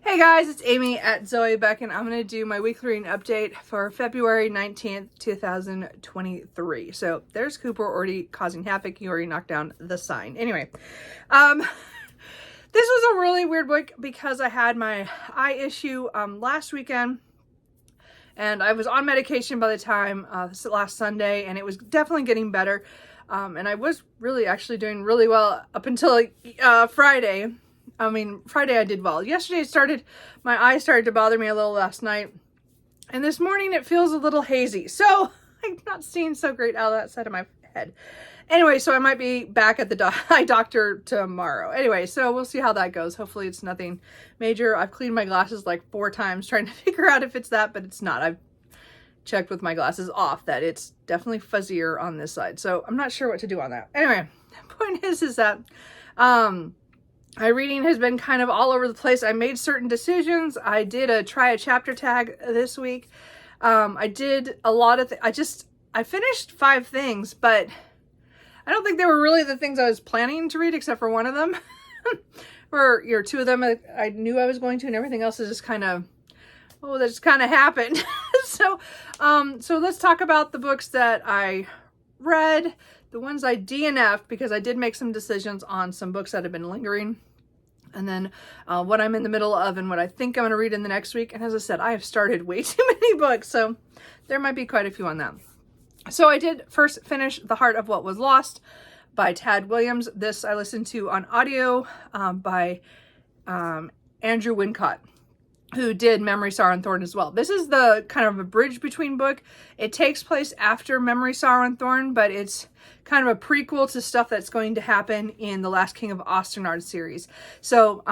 Hey guys, it's Amy at Zoe Beck, and I'm going to do my weekly reading update for February 19th, 2023. So there's Cooper already causing havoc. He already knocked down the sign. Anyway, this was a really weird book because I had my eye issue last weekend, and I was on medication by the time last Sunday, and it was definitely getting better. And I was really actually doing really well up until Friday. Friday I did well. Yesterday my eyes started to bother me a little last night. And this morning it feels a little hazy. So I'm not seeing so great out of that side of my head. Anyway, so I might be back at the eye doctor tomorrow. Anyway, so we'll see how that goes. Hopefully it's nothing major. I've cleaned my glasses like 4 times trying to figure out if it's that, but it's not. I've checked with my glasses off that it's definitely fuzzier on this side. So I'm not sure what to do on that. Anyway, the point is that my reading has been kind of all over the place. I made certain decisions. I did try a chapter tag this week. I did a lot of I finished 5 things, but I don't think they were really the things I was planning to read, except for one of them. Or 2 of them I knew I was going to, and everything else is just kind of, that just kind of happened. So let's talk about the books that I read, the ones I DNF'd, because I did make some decisions on some books that have been lingering. And then what I'm in the middle of and what I think I'm going to read in the next week. And as I said, I have started way too many books, so there might be quite a few on that. So I did first finish The Heart of What Was Lost by Tad Williams. This I listened to on audio by Andrew Wincott, who did Memory, Sorrow, and Thorn as well. This is the kind of a bridge between book. It takes place after Memory, Sorrow, and Thorn, but it's kind of a prequel to stuff that's going to happen in the Last King of Osternaard series. So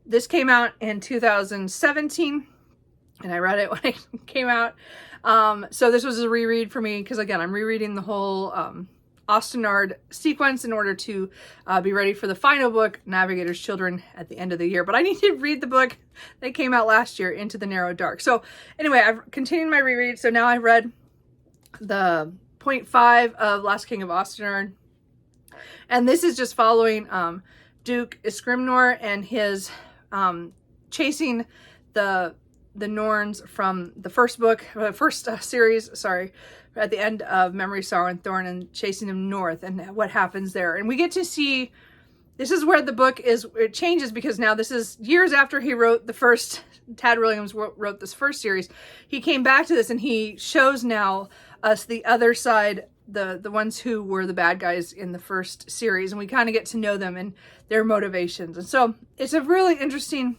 this came out in 2017, and I read it when it came out. So this was a reread for me, because again, I'm rereading the whole Osternaard sequence in order to be ready for the final book, Navigator's Children, at the end of the year. But I need to read the book that came out last year, Into the Narrow Dark. So anyway, I've continued my reread. So now I've read the 0.5 of Last King of Osternaard. And this is just following Duke Isgrimnor and his chasing the Norns from the first book, first series, sorry, at the end of Memory, Sorrow, and Thorn, and chasing them north and what happens there. And we get to see, this is where the book it changes, because now this is years after he wrote the first, Tad Williams wrote this first series. He came back to this and he shows now us the other side, the ones who were the bad guys in the first series, and we kind of get to know them and their motivations. And so it's a really interesting,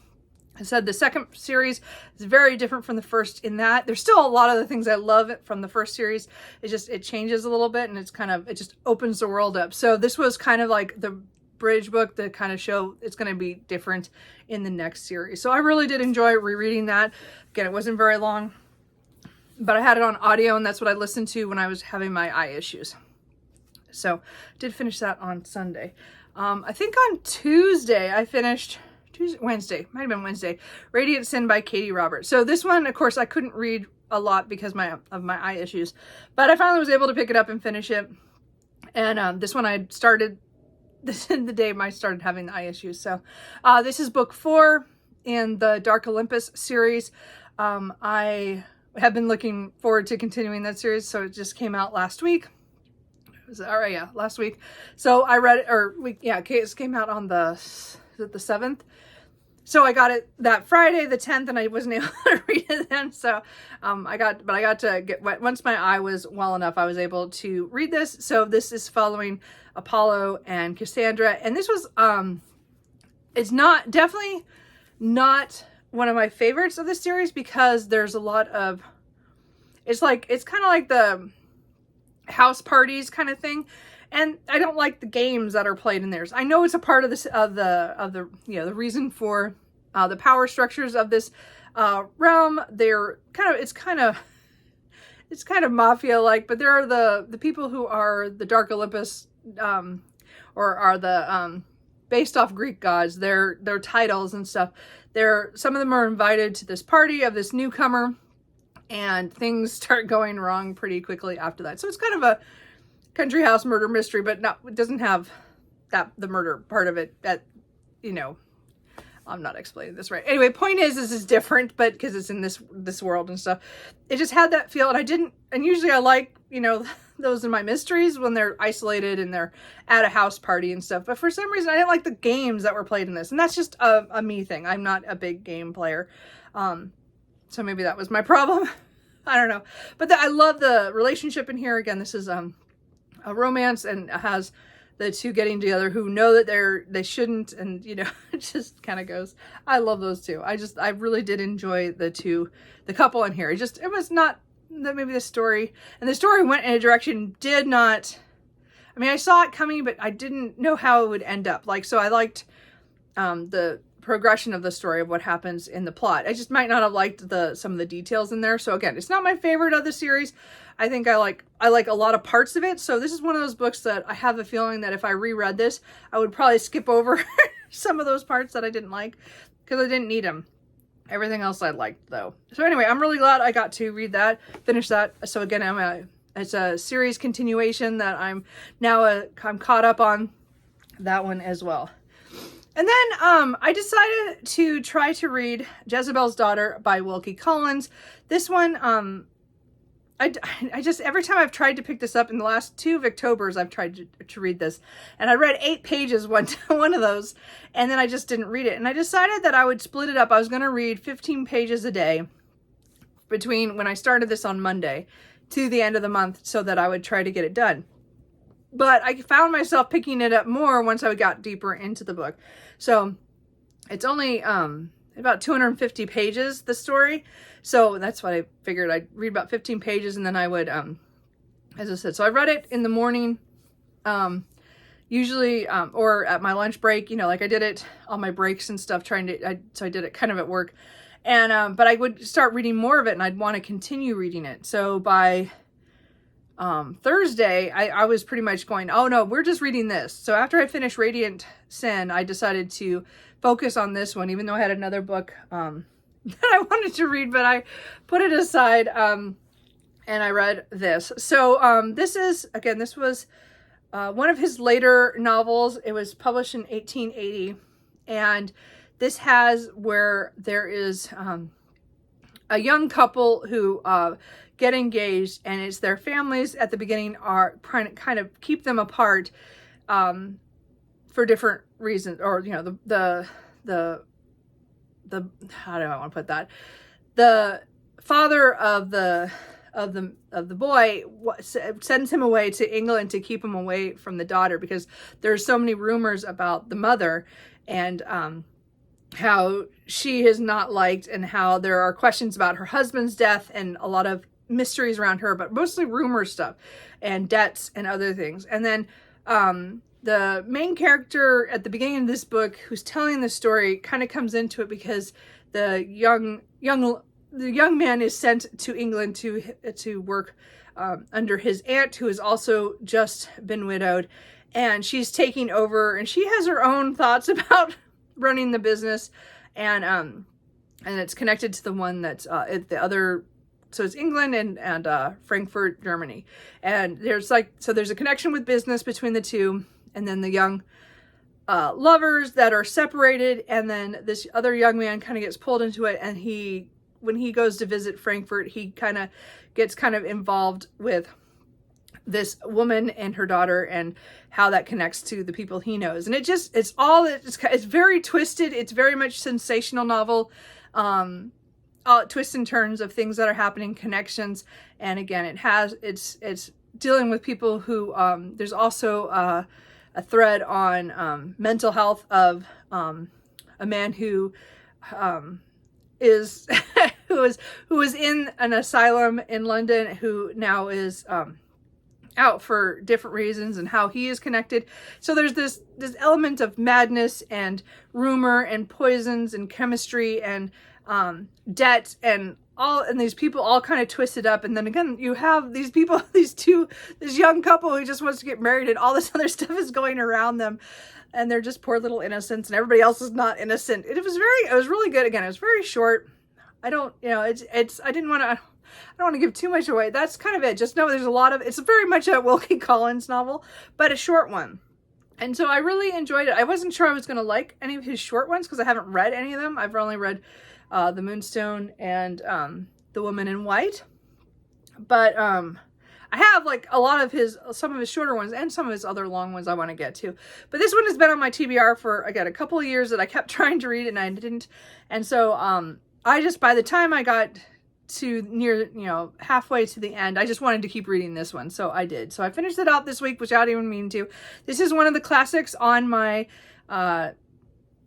I said the second series is very different from the first in that there's still a lot of the things I love from the first series. It changes a little bit, and it just opens the world up. So this was kind of like the bridge book to kind of show it's going to be different in the next series. So I really did enjoy rereading that. Again, it wasn't very long, but I had it on audio, and that's what I listened to when I was having my eye issues. So I did finish that on Sunday. I think on Tuesday I finished, Wednesday, might have been Wednesday, Radiant Sin by Katie Roberts. So this one, of course, I couldn't read a lot because of my eye issues, but I finally was able to pick it up and finish it. And this one I started, this is the day I started having the eye issues. So this is book 4 in the Dark Olympus series. I have been looking forward to continuing that series, so it just came out last week. Last week. So I read it, it came out on the 7th. So I got it that Friday, the 10th, and I wasn't able to read it then. So I got to get, once my eye was well enough, I was able to read this. So this is following Apollo and Cassandra. And this was, it's definitely not one of my favorites of the series, because there's a lot of, it's kind of like the house parties kind of thing. And I don't like the games that are played in theirs. I know it's a part of this, the reason for the power structures of this realm. They're it's kind of mafia-like, but there are the people who are the Dark Olympus, or are the based off Greek gods. Their titles and stuff. Some of them are invited to this party of this newcomer, and things start going wrong pretty quickly after that. So it's kind of a country house murder mystery, but it doesn't have the murder part of it that, I'm not explaining this right. Anyway, point is, this is different, but because it's in this world and stuff, it just had that feel. And usually I like, you know, those in my mysteries when they're isolated and they're at a house party and stuff. But for some reason, I didn't like the games that were played in this. And that's just a me thing. I'm not a big game player. So maybe that was my problem. I don't know. But I love the relationship in here. Again, this is a romance, and it has the two getting together who know that they shouldn't, and you know, it just kind of goes. I love those two. I really did enjoy the couple in here. It was not that maybe the story went in a direction did not. I mean, I saw it coming, but I didn't know how it would end up. Like, so I liked the progression of the story of what happens in the plot. I just might not have liked some of the details in there. So again, it's not my favorite of the series. I think I like a lot of parts of it. So this is one of those books that I have a feeling that if I reread this, I would probably skip over some of those parts that I didn't like because I didn't need them. Everything else I liked though. So anyway, I'm really glad I got to read that, finish that. So again, it's a series continuation that I'm caught up on that one as well. And then I decided to try to read Jezebel's Daughter by Wilkie Collins. This one, I just, every time I've tried to pick this up in the last 2 Octobers, I've tried to read this. And I read 8 pages one of those, and then I just didn't read it. And I decided that I would split it up. I was going to read 15 pages a day between when I started this on Monday to the end of the month so that I would try to get it done. But I found myself picking it up more once I got deeper into the book. So it's only about 250 pages, the story. So that's what I figured. I'd read about 15 pages and then I would, as I said, so I read it in the morning, usually, or at my lunch break, you know, like I did it on my breaks and stuff, so I did it kind of at work. And, but I would start reading more of it and I'd want to continue reading it. So by Thursday, I was pretty much going, oh no, we're just reading this. So after I finished Radiant Sin, I decided to focus on this one, even though I had another book that I wanted to read, but I put it aside and I read this. So this was one of his later novels. It was published in 1880, and this has where there is a young couple who get engaged, and it's their families at the beginning are kind of keep them apart for different reasons, or you know, the how do I want to put that, the father of the boy sends him away to England to keep him away from the daughter because there's so many rumors about the mother and how she is not liked, and how there are questions about her husband's death and a lot of mysteries around her, but mostly rumor stuff and debts and other things. And then the main character at the beginning of this book who's telling the story kind of comes into it because the young man is sent to England to work under his aunt, who has also just been widowed, and she's taking over, and she has her own thoughts about running the business, and it's connected to the one that's the other. So it's England and Frankfurt, Germany. And there's a connection with business between the two. And then the young lovers that are separated. And then this other young man kind of gets pulled into it. And when he goes to visit Frankfurt, he kind of gets involved with this woman and her daughter and how that connects to the people he knows. And it's very twisted. It's very much sensational novel. Twists and turns of things that are happening, connections, and again, it's dealing with people who there's also a thread on mental health of a man who is who was in an asylum in London, who now is out for different reasons, and how he is connected. So there's this element of madness and rumor and poisons and chemistry and debt and these people all kind of twisted up. And then again, you have these people, this young couple who just wants to get married, and all this other stuff is going around them, and they're just poor little innocents, and everybody else is not innocent. It was really good. Again, it was very short. I don't want to give too much away. That's kind of it. Just know it's very much a Wilkie Collins novel, but a short one. And so I really enjoyed it. I wasn't sure I was going to like any of his short ones because I haven't read any of them. I've only read The Moonstone and The Woman in White. But I have like a lot of some of his shorter ones and some of his other long ones I want to get to. But this one has been on my TBR for, again, a couple of years that I kept trying to read and I didn't. And so I just, by the time I got to near, halfway to the end, I just wanted to keep reading this one. So I did. So I finished it out this week without even meaning to. This is one of the classics on my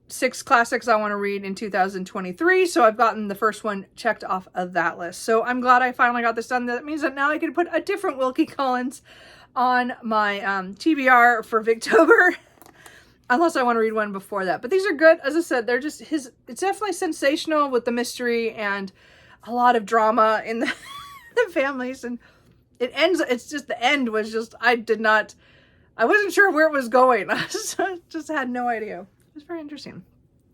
6 classics I want to read in 2023. So I've gotten the first one checked off of that list. So I'm glad I finally got this done. That means that now I can put a different Wilkie Collins on my TBR for Victober. Unless I want to read one before that. But these are good. As I said, they're just it's definitely sensational with the mystery and a lot of drama in the families. And it ends, it's just, the end was just, I wasn't sure where it was going. I just had no idea. It was very interesting.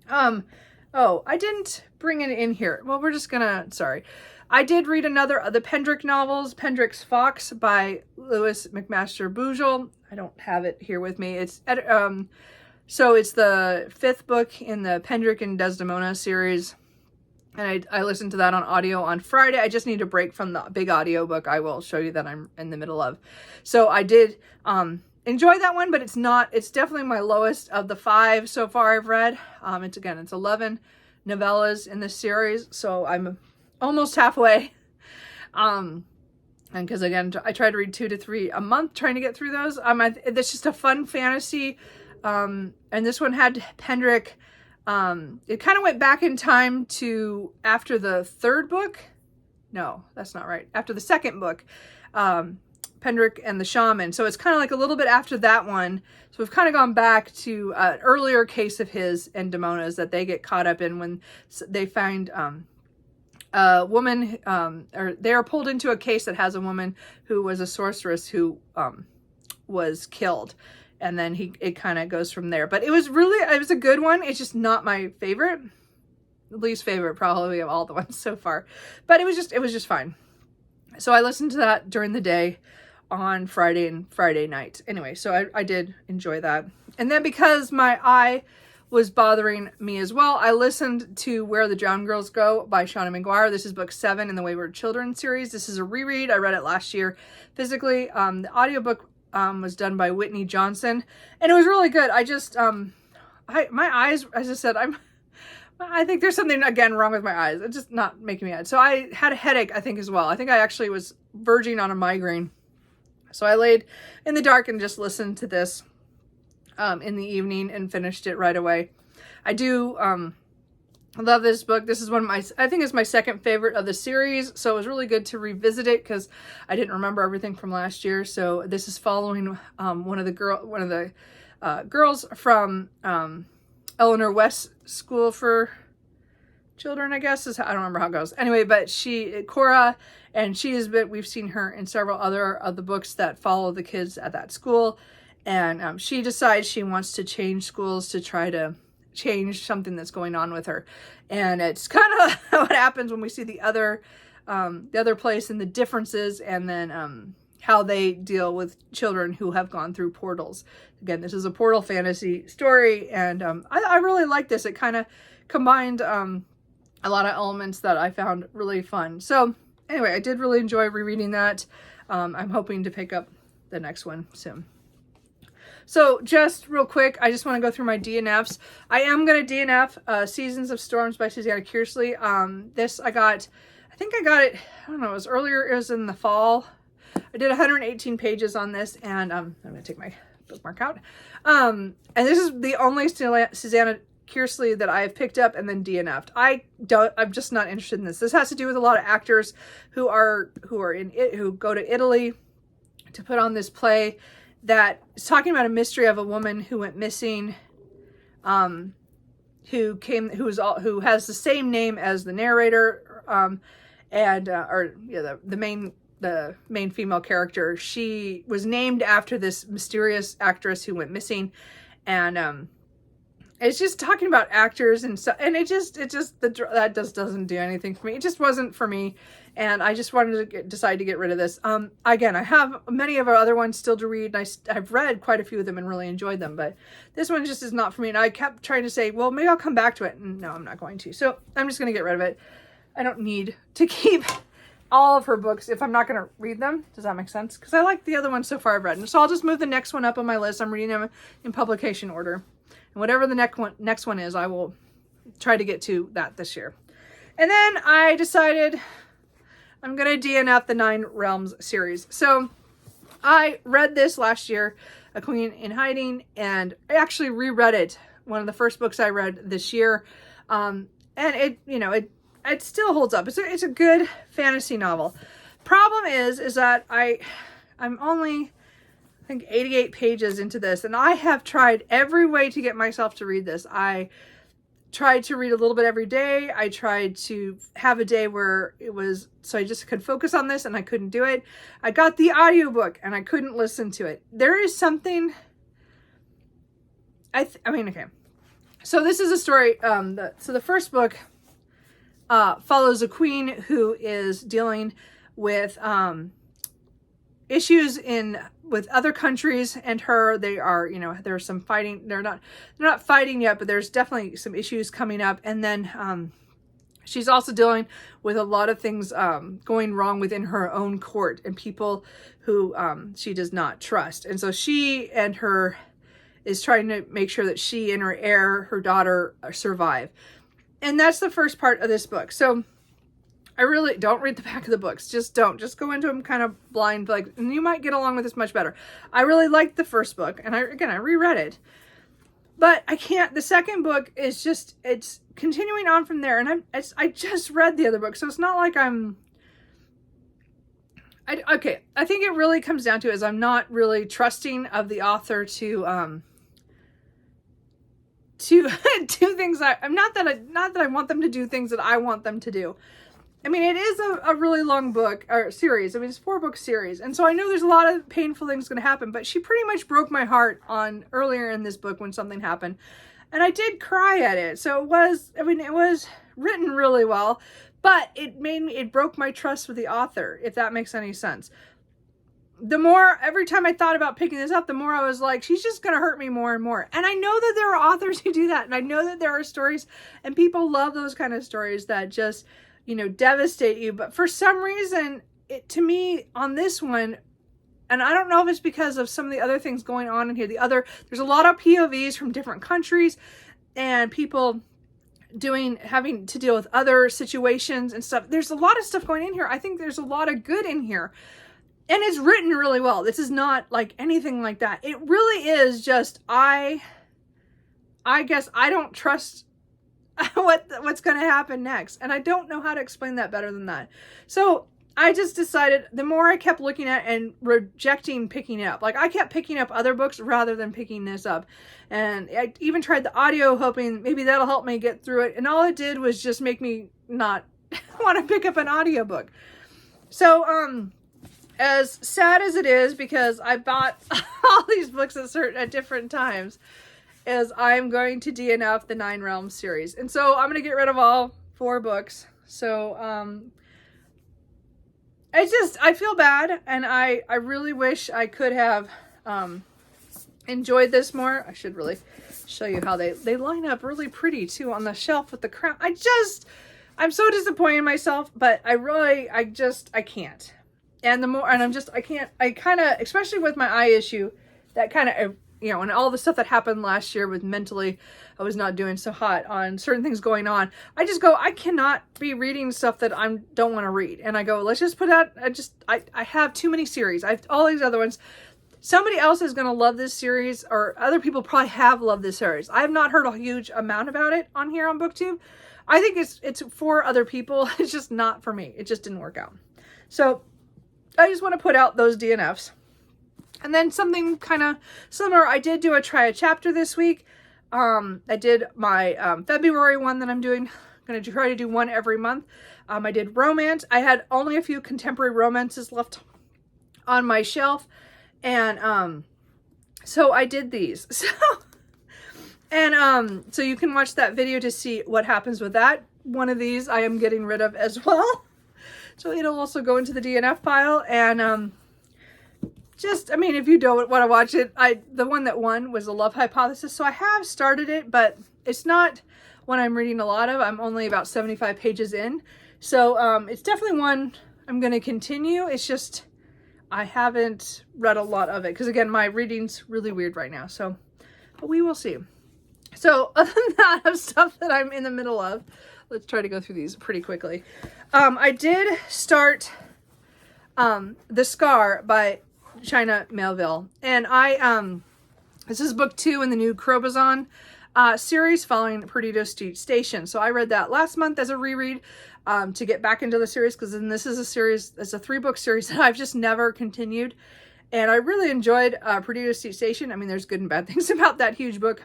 Oh, I didn't bring it in here. Well, we're just gonna, sorry. I did read another of the Pendricks novels, Pendricks Fox by Lewis McMaster Bougel. I don't have it here with me. So it's the 5th book in the Pendrick and Desdemona series. And I listened to that on audio on Friday. I just need a break from the big audio book I will show you that I'm in the middle of. So I did enjoy that one, but it's definitely my lowest of the 5 so far I've read. It's 11 novellas in this series. So I'm almost halfway. And because again, I try to read 2 to 3 a month, trying to get through those. It's just a fun fantasy. And this one had Pendrick. It kind of went back in time to after the 3rd book. No, that's not right. After the 2nd book, Pendrick and the Shaman. So it's kind of like a little bit after that one. So we've kind of gone back to an earlier case of his and Damona's that they get caught up in when they find a woman, or they are pulled into a case that has a woman who was a sorceress who was killed. And then it kind of goes from there. But it was a good one. It's just not my favorite. Least favorite probably of all the ones so far. But it was just fine. So I listened to that during the day on Friday and Friday night. Anyway, so I did enjoy that. And then because my eye was bothering me as well, I listened to Where the Drowned Girls Go by Shauna McGuire. This is book 7 in the Wayward Children series. This is a reread. I read it last year physically. The audiobook was done by Whitney Johnson, and it was really good. I just, my eyes, as I said, I think there's something again wrong with my eyes. It's just not making me mad. So I had a headache, I think, as well. I think I actually was verging on a migraine. So I laid in the dark and just listened to this, in the evening and finished it right away. I do, I love this book. This is I think it's my 2nd favorite of the series. So it was really good to revisit it because I didn't remember everything from last year. So this is following one of the girls from Eleanor West School for Children, I guess. I don't remember how it goes. Anyway, but Cora, and we've seen her in several other of the books that follow the kids at that school. And she decides she wants to change schools to try to change something that's going on with her. And it's kind of what happens when we see the other place and the differences, and then how they deal with children who have gone through portals. Again, this is a portal fantasy story, and I really like this. It kind of combined a lot of elements that I found really fun. So anyway, I did really enjoy rereading that. I'm hoping to pick up the next one soon. So just real quick, I just want to go through my DNFs. I am going to DNF Seasons of Storms by Susanna Kearsley. This I think I got it, I don't know, it was earlier, it was in the fall. I did 118 pages on this, and I'm going to take my bookmark out. And this is the only Susanna Kearsley that I have picked up and then DNF'd. I'm just not interested in this. This has to do with a lot of actors who go to Italy to put on this play that is talking about a mystery of a woman who went missing, who has the same name as the narrator, the main female character. She was named after this mysterious actress who went missing, and it's just talking about actors and stuff, and that just doesn't do anything for me. It just wasn't for me, and I just wanted to decide to get rid of this. Again, I have many of our other ones still to read, and I've read quite a few of them and really enjoyed them, but this one just is not for me. And I kept trying to say, well, maybe I'll come back to it, and no, I'm not going to. So I'm just going to get rid of it. I don't need to keep all of her books if I'm not going to read them. Does that make sense? Because I like the other ones so far I've read, and so I'll just move the next one up on my list. I'm reading them in publication order. And whatever the next one is, I will try to get to that this year. And then I decided I'm going to DNF the 9 Realms series. So I read this last year, A Queen in Hiding, and I actually reread it. One of the first books I read this year. And it, you know, it still holds up. It's a good fantasy novel. Problem is that I'm only, I think, 88 pages into this, and I have tried every way to get myself to read this. I tried to read a little bit every day. I tried to have a day where it was, so I just could focus on this, and I couldn't do it. I got the audiobook, and I couldn't listen to it. There is something, I mean, okay. So this is a story, so the first book follows a queen who is dealing with issues with other countries and her. They are, you know, there's some fighting. They're not fighting yet, but there's definitely some issues coming up. And then she's also dealing with a lot of things going wrong within her own court and people who she does not trust. And so she and her is trying to make sure that she and her heir, her daughter, survive. And that's the first part of this book. So I really don't read the back of the books. Just don't. Just go into them kind of blind, like, and you might get along with this much better. I really liked the first book, and I reread it. But I can't. The second book is just, it's continuing on from there, and I just read the other book, so it's not like okay. I think it really comes down to is I'm not really trusting of the author to do things. I'm not that I want them to do things that I want them to do. I mean, it is a really long book, or series. I mean, it's a 4-book series. And so I know there's a lot of painful things going to happen, but she pretty much broke my heart earlier in this book when something happened. And I did cry at it. So it was written really well, but it broke my trust with the author, if that makes any sense. Every time I thought about picking this up, the more I was like, she's just going to hurt me more and more. And I know that there are authors who do that. And I know that there are stories, and people love those kind of stories that just, you know, devastate you. But for some reason, to me, on this one, and I don't know if it's because of some of the other things going on in here. There's a lot of POVs from different countries and people having to deal with other situations and stuff. There's a lot of stuff going in here. I think there's a lot of good in here. And it's written really well. This is not like anything like that. It really is just, I guess I don't trust what's going to happen next. And I don't know how to explain that better than that. So I just decided, the more I kept looking at and rejecting picking it up, like I kept picking up other books rather than picking this up. And I even tried the audio, hoping maybe that'll help me get through it. And all it did was just make me not want to pick up an audiobook. So, as sad as it is, because I bought all these books at different times, is I'm going to DNF the 9 Realms series. And so I'm going to get rid of all 4 books. So, I feel bad, and I really wish I could have enjoyed this more. I should really show you how they line up really pretty too on the shelf with the crown. I'm so disappointed in myself, but I can't. And I kind of, especially with my eye issue, that kind of, you know, and all the stuff that happened last year with mentally, I was not doing so hot on certain things going on. I cannot be reading stuff that I don't want to read. And I go, let's just put out, I have too many series. I have all these other ones. Somebody else is going to love this series, or other people probably have loved this series. I have not heard a huge amount about it on here on BookTube. I think it's for other people. It's just not for me. It just didn't work out. So I just want to put out those DNFs. And then something kind of similar, I did try a chapter this week. I did my February one that I'm doing. I'm going to try to do one every month. I did romance. I had only a few contemporary romances left on my shelf. And so I did these. So And so you can watch that video to see what happens with that. One of these I am getting rid of as well. So it'll also go into the DNF pile. And just, I mean, if you don't want to watch it, the one that won was The Love Hypothesis. So I have started it, but it's not one I'm reading a lot of. I'm only about 75 pages in. So it's definitely one I'm going to continue. It's just, I haven't read a lot of it. Because again, my reading's really weird right now. So, but we will see. So other than that, of stuff that I'm in the middle of, let's try to go through these pretty quickly. I did start The Scar by China Melville, and this is book 2 in the new Crobazon series following Perdido Station. So I read that last month as a reread to get back into the series, because then this is a series, it's a 3-book series that I've just never continued, and I really enjoyed Perdido Station. I mean, there's good and bad things about that huge book,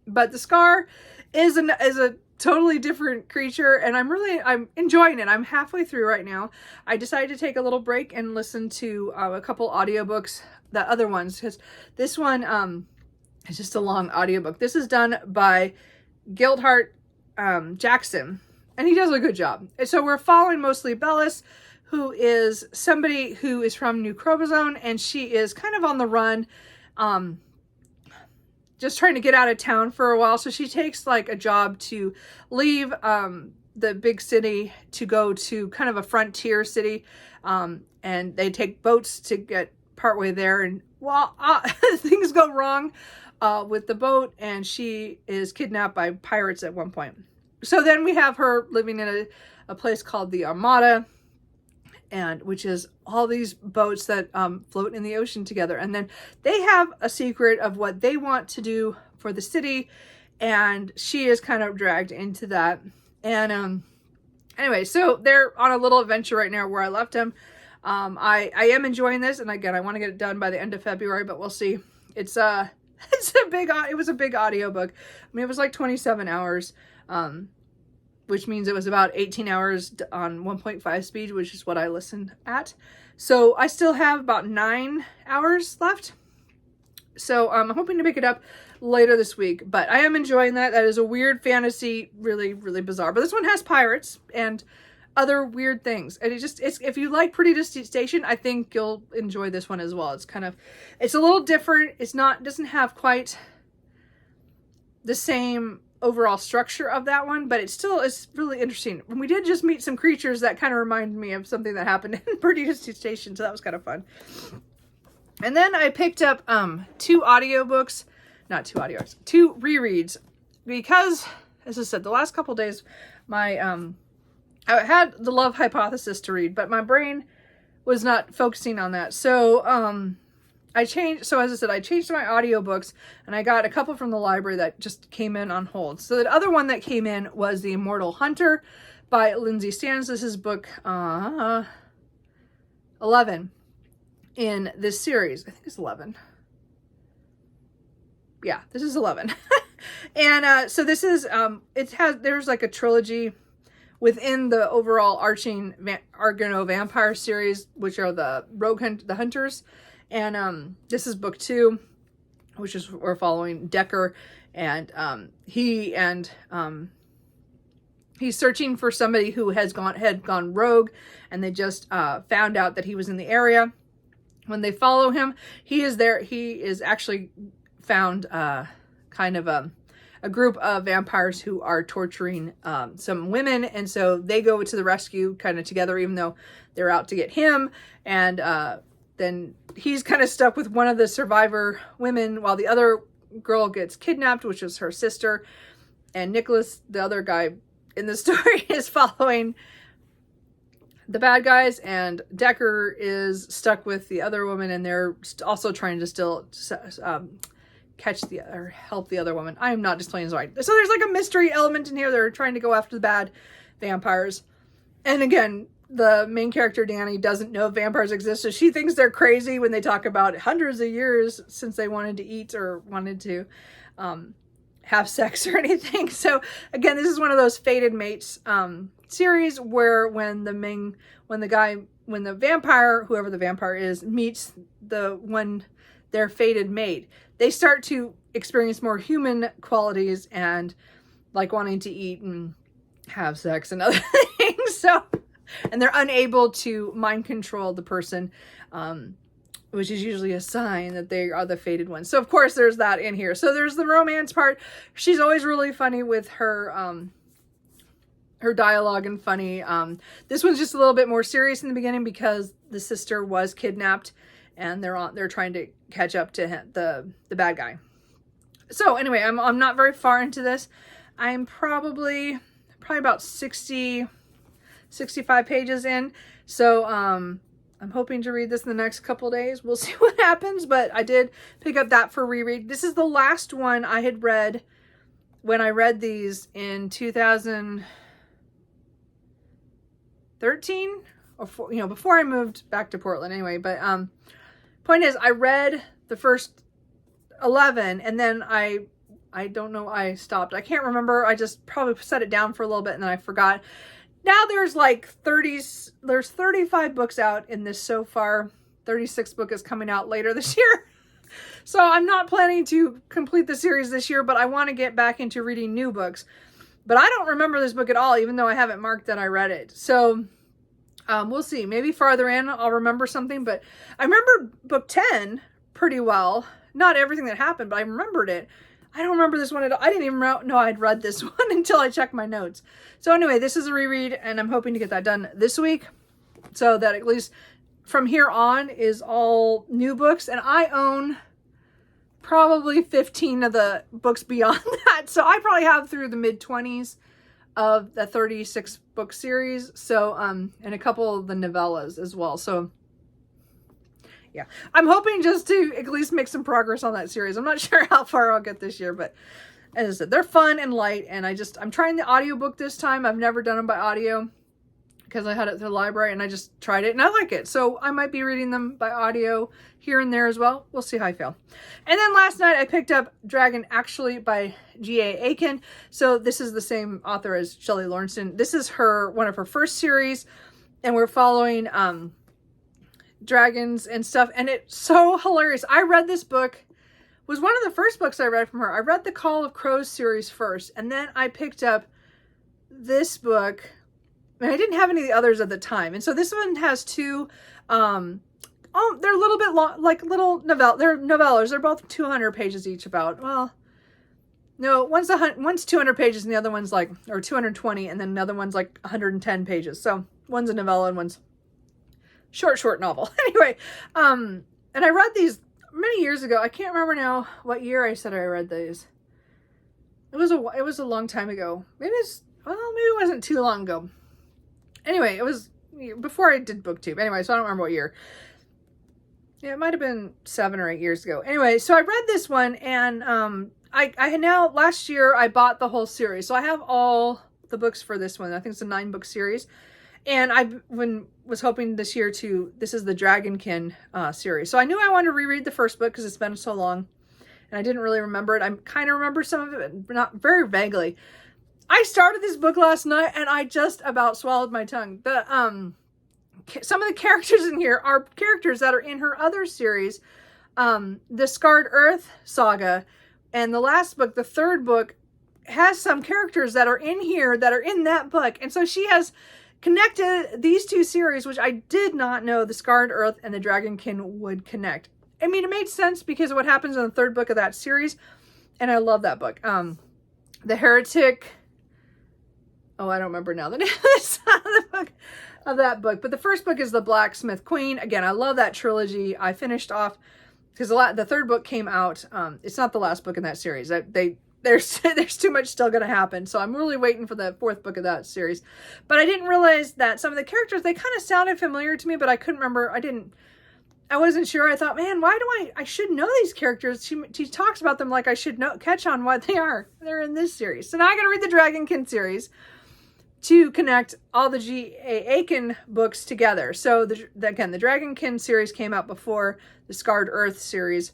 but The Scar is a totally different creature, and I'm enjoying it. I'm halfway through right now. I decided to take a little break and listen to a couple audiobooks, the other ones, because this one is just a long audiobook. This is done by Gildhart Jackson, and he does a good job. And so we're following mostly Bellis, who is somebody who is from New Crobazon, and she is kind of on the run, just trying to get out of town for a while. So she takes like a job to leave the big city to go to kind of a frontier city. And they take boats to get partway there. And well, things go wrong with the boat, and she is kidnapped by pirates at one point. So then we have her living in a place called the Armada, and which is all these boats that float in the ocean together. And then they have a secret of what they want to do for the city, and she is kind of dragged into that. And anyway, so they're on a little adventure right now where I left them. I am enjoying this, and again, I want to get it done by the end of February, but we'll see. It was a big audiobook. I mean, it was like 27 hours, which means it was about 18 hours on 1.5 speed, which is what I listened at. So I still have about 9 hours left. So I'm hoping to pick it up later this week, but I am enjoying that. That is a weird fantasy, really, really bizarre. But this one has pirates and other weird things. And it's if you like Perdido Station, I think you'll enjoy this one as well. It's a little different. Doesn't have quite the same overall structure of that one, but it's really interesting. And we did just meet some creatures that kind of reminded me of something that happened in Perdido Station, so that was kind of fun. And then I picked up 2 audiobooks, not 2 audiobooks, 2 rereads, because, as I said, the last couple days, I had The Love Hypothesis to read, but my brain was not focusing on that. So as I said, I changed my audiobooks, and I got a couple from the library that just came in on hold. So the other one that came in was The Immortal Hunter by Lindsay Stans. This is book 11 in this series. I think it's 11. Yeah, this is 11. And so this is, there's like a trilogy within the overall arching Argano Vampire series, which are the the Hunters. And this is book 2, which is we're following Decker, and he's searching for somebody who had gone rogue, and they just found out that he was in the area. When they follow him, he is there. He is actually found kind of a group of vampires who are torturing some women, and so they go to the rescue kind of together, even though they're out to get him. And then he's kind of stuck with one of the survivor women while the other girl gets kidnapped, which is her sister. And Nicholas, the other guy in the story, is following the bad guys, and Decker is stuck with the other woman, and they're also trying to still help the other woman. I am not displaying this right. So there's like a mystery element in here. They're trying to go after the bad vampires. And again, the main character, Danny, doesn't know vampires exist, so she thinks they're crazy when they talk about hundreds of years since they wanted to eat or wanted to have sex or anything. So again, this is one of those fated mates series where when the vampire, whoever the vampire is, meets their fated mate, they start to experience more human qualities and like wanting to eat and have sex and other things. So, and they're unable to mind control the person, which is usually a sign that they are the fated ones. So of course there's that in here. So there's the romance part. She's always really funny with her dialogue and funny. This one's just a little bit more serious in the beginning because the sister was kidnapped and they're trying to catch up to him, the bad guy. So anyway, I'm not very far into this. I'm probably about 65 pages in. So I'm hoping to read this in the next couple days. We'll see what happens, but I did pick up that for reread. This is the last one I had read when I read these in 2013 or before I moved back to Portland anyway. But point is, I read the first 11 and then I don't know, I stopped. I can't remember. I just probably set it down for a little bit and then I forgot. Now there's like 35 books out in this so far. 36th book is coming out later this year. So I'm not planning to complete the series this year, but I want to get back into reading new books. But I don't remember this book at all, even though I haven't marked that I read it. So we'll see. Maybe farther in I'll remember something, but I remember book 10 pretty well. Not everything that happened, but I remembered it. I don't remember this one at all. I didn't even know I'd read this one until I checked my notes. So anyway, this is a reread and I'm hoping to get that done this week so that at least from here on is all new books. And I own probably 15 of the books beyond that. So I probably have through the mid-20s of the 36 book series. So, and a couple of the novellas as well. So yeah, I'm hoping just to at least make some progress on that series. I'm not sure how far I'll get this year, but as I said, they're fun and light. And I'm trying the audiobook this time. I've never done them by audio because I had it at the library and I just tried it and I like it. So I might be reading them by audio here and there as well. We'll see how I feel. And then last night I picked up Dragon Actually by G.A. Aiken. So this is the same author as Shelley Lawrenson. This is one of her first series and we're following dragons and stuff, and it's so hilarious. I read this book, was one of the first books I read from her. I read the Call of Crows series first, and then I picked up this book, and I didn't have any of the others at the time. And so this one has two, they're a little bit long, like little they're novellas. They're both 200 pages each about, well, no, one's 200 pages and the other one's like, or 220, and then another one's like 110 pages. So one's a novella and one's short novel. Anyway, and I read these many years ago. I can't remember now what year I said I read these. It was a long time ago. Maybe it wasn't too long ago. Anyway, it was before I did BookTube. Anyway, so I don't remember what year. Yeah, it might have been 7 or 8 years ago. Anyway, so I read this one and I had now, last year I bought the whole series. So I have all the books for this one. I think it's a 9-book series. And I was hoping this year this is the Dragonkin series. So I knew I wanted to reread the first book because it's been so long. And I didn't really remember it. I kind of remember some of it, but not very vaguely. I started this book last night and I just about swallowed my tongue. Some of the characters in here are characters that are in her other series. The Scarred Earth saga. And the last book, the third book, has some characters that are in here that are in that book. And so she has connected these two series, which I did not know the Scarred Earth and the Dragonkin would connect. I mean, it made sense because of what happens in the third book of that series, and I love that book. The Heretic, I don't remember now the name of that book, but the first book is The Blacksmith Queen. Again, I love that trilogy. I finished off, because the third book came out, it's not the last book in that series. There's too much still going to happen. So I'm really waiting for the fourth book of that series. But I didn't realize that some of the characters, they kind of sounded familiar to me, but I couldn't remember. I wasn't sure. I thought, man, why do I should know these characters. She talks about them like I should catch on what they are. They're in this series. So now I got to read the Dragonkin series to connect all the G.A. Aiken books together. So again, the Dragonkin series came out before the Scarred Earth series.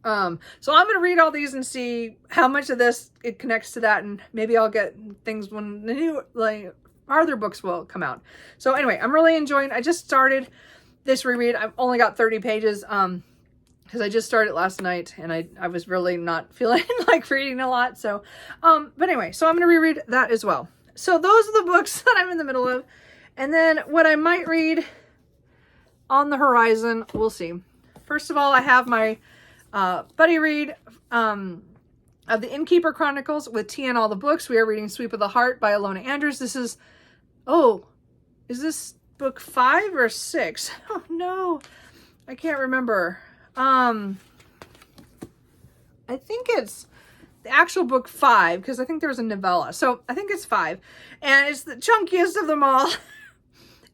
So I'm going to read all these and see how much of this it connects to that, and maybe I'll get things when the new, other books will come out. So anyway, I'm really enjoying, I just started this reread. I've only got 30 pages. because I just started last night and I was really not feeling like reading a lot. So, but anyway, so I'm going to reread that as well. So those are the books that I'm in the middle of. And then what I might read on the horizon, we'll see. First of all, I have my buddy read of the Innkeeper Chronicles with Tea and all the books. We are reading Sweep of the Heart by Alona Andrews. This is, is this book 5 or 6? Oh no, I can't remember. I think it's the actual book 5, because I think there was a novella. So I think it's 5, and it's the chunkiest of them all.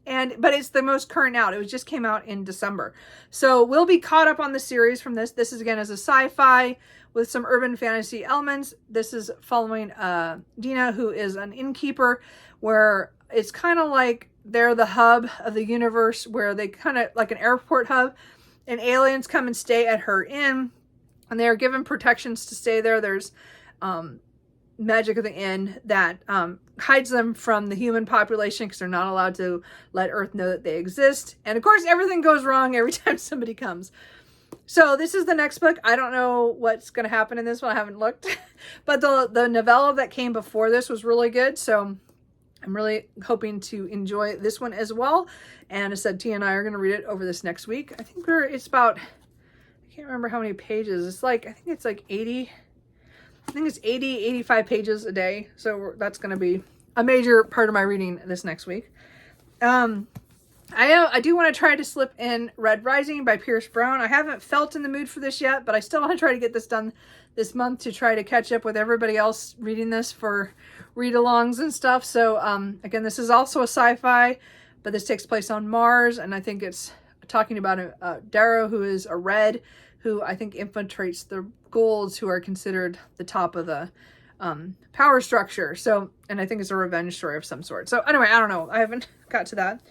But it's the most current out. It just came out in December. So we'll be caught up on the series from this. This is again as a sci-fi with some urban fantasy elements. This is following Dina, who is an innkeeper, where it's kind of like they're the hub of the universe, where they kind of like an airport hub, and aliens come and stay at her inn, and they are given protections to stay there. There's magic of the inn that hides them from the human population, because they're not allowed to let Earth know that they exist. And of course, everything goes wrong every time somebody comes. So this is the next book. I don't know what's going to happen in this one. I haven't looked. But the novella that came before this was really good. So I'm really hoping to enjoy this one as well. And I said, Tia and I are going to read it over this next week. I think it's about, I can't remember how many pages. It's like, I think it's like 80. I think it's 80, 85 pages a day. So that's going to be a major part of my reading this next week. I do want to try to slip in Red Rising by Pierce Brown. I haven't felt in the mood for this yet, but I still want to try to get this done this month to try to catch up with everybody else reading this for read-alongs and stuff. So again, this is also a sci-fi, but this takes place on Mars, and I think it's talking about Darrow, who is a red, who I think infiltrates the Golds, who are considered the top of the power structure. So, and I think it's a revenge story of some sort. So anyway, I don't know. I haven't got to that.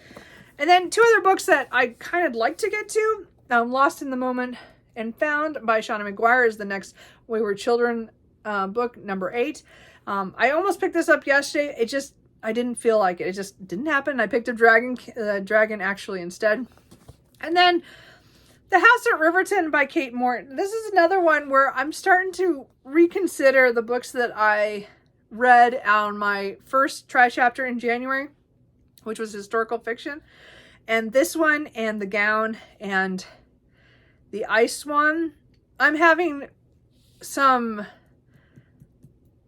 And then 2 other books that I kind of like to get to. Lost in the Moment and Found by Shauna McGuire is the next Wayward Children book, number 8. I almost picked this up yesterday. I didn't feel like it. It just didn't happen. I picked up Dragon actually instead. And then The House at Riverton by Kate Morton. This is another one where I'm starting to reconsider the books that I read on my first try chapter in January, which was historical fiction. And this one and The Gown and the Ice one, I'm having some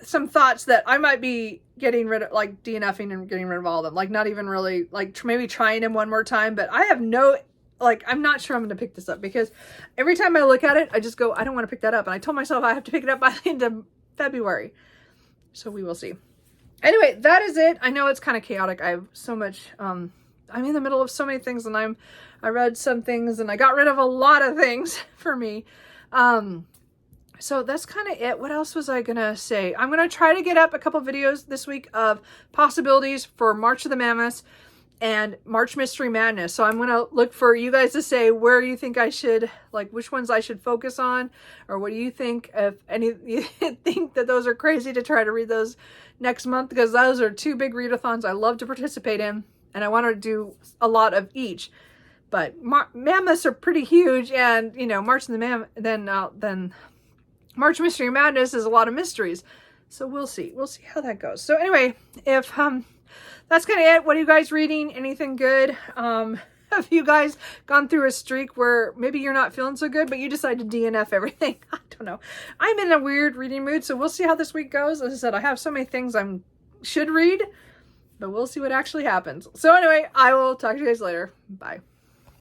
thoughts that I might be getting rid of, like DNFing and getting rid of all of them. Like not even really, like maybe trying them one more time. But I have no, like, I'm not sure I'm going to pick this up, because every time I look at it, I just go, I don't want to pick that up. And I told myself I have to pick it up by the end of February. So we will see. Anyway, that is it. I know it's kind of chaotic. I have so much, I'm in the middle of so many things, and I read some things and I got rid of a lot of things for me. So that's kind of it. What else was I going to say? I'm going to try to get up a couple videos this week of possibilities for March of the Mammoths and March Mystery Madness. So I'm going to look for you guys to say where you think I should, like which ones I should focus on, or what do you think, if any, you think that those are crazy to try to read those next month, because those are 2 big readathons I love to participate in, and I want to do a lot of each. But mammoths are pretty huge, and you know, March then March Mystery Madness is a lot of mysteries. So we'll see how that goes. So anyway, if that's kind of it. What are you guys reading? Anything good? Have you guys gone through a streak where maybe you're not feeling so good, but you decide to DNF everything? I don't know. I'm in a weird reading mood, so we'll see how this week goes. As I said, I have so many things I should read, but we'll see what actually happens. So anyway, I will talk to you guys later. Bye.